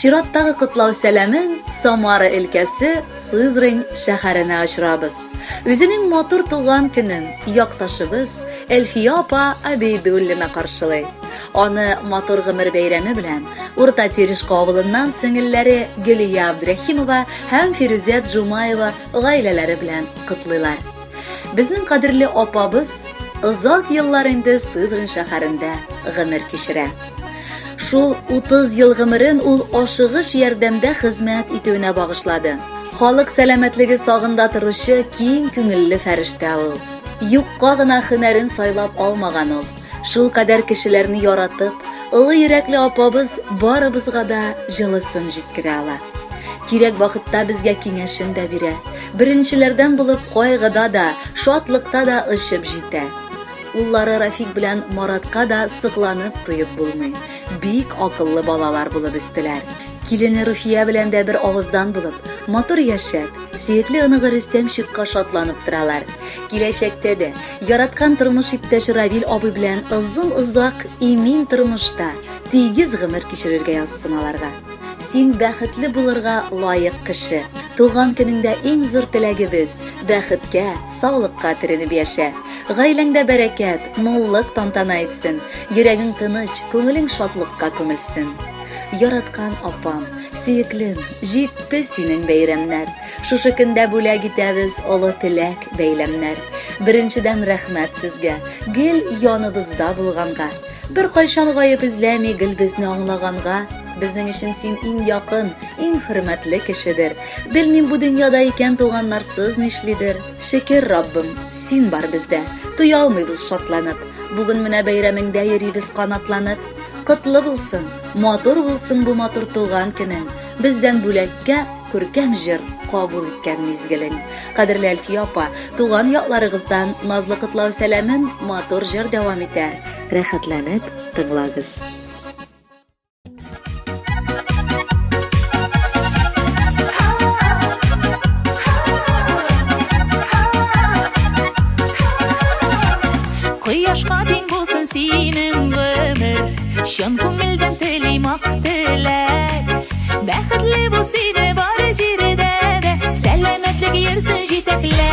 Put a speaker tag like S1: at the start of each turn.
S1: Чираттагы кытлау сәламен Самара өлкәсе Сызрань шәһәренә очрабыз. Үзенең матур туган көнен якташыбыз Әлфия апа Абейдуллина каршылый. Аны матур гомер бәйрәме белән Урта Терешка авылыннан сеңелләре Гөлия Абдрахимова һәм Фирүзә Джумаева гаиләләре белән кытлыйлар. Безнең кадерле апабыз озак еллар инде Сызрань шәһәрендә гомер кичерә. Шул 30 ел гомерен ул ашыгыч ярдәмдә хезмәт итүенә багышлады. Халык сәламәтлеге сагында торучы киң күңелле фәрештә ул. Юкка гына һөнәрен сайлап алмаган ул. Шул кадәр кешеләрне яратып, улы йөрәкле апабыз барыбызга да җылысын җиткерә ала. Кирәк вакытта безгә киңәшен дә бирә. Беренчеләрдән булып кайгыда да, шатлыкта да ышып җитә. Уллары Рафик белән Маратка да сыкланып туеп булмый. Бик акыллы балалар булып үстеләр. Килене Руфия белән дә бер авыздан булып, матур яшәп, сөекле оныгы Рөстәмчикка шатланып торалар. Киләчәктә дә яраткан тормыш иптәше Равил абый белән озын-озак имин тормышта тигез гомер кичерергә язсын аларга. Син бәхетле булырга лаек кеше. Туган көнеңдә иң зур теләгебез бәхеткә, саулыкка төренеп яшә. Гаиләңдә бәрәкәт, муллык тантана итсен. Йөрәгең тыныч, күңелең шатлыкка күмелсен. Яраткан апам, сөеклем, җитте синең бәйрәмнәр. Шушы көндә бүләк итәбез олы теләк бәйләмнәр. Беренчедән рәхмәт сезгә, гел яныбызда булганга. Бер кайчан гаеп эзләми гел безне аңлаганга. Безнең өчен син иң якын, иң хөрмәтле кешедер. Белмим бу дөньяда икән туганнарсыз нишлидер. Шөкер Раббым, син бар бездә. Туя алмыйбыз шатланып. Бүген менә бәйрәмеңдә йөрибез канатланып. Кытлы булсын, матур булсын бу матур туган көнең. Бездән бүләккә күркәм җыр кабул иткән мизгелең. Кадерле Әлфия апа, туган якларыгыздан назлы кытлау сәламен матур җыр дәвам итә. Рәхәтләнеп тыңлагыз.
S2: Кояшка тең булсын синең гомер, чын күңелдән телим ак теләк. Бәхетле бул сине бар җирдә дә, сәламәтлек йөрсен җитәкләп.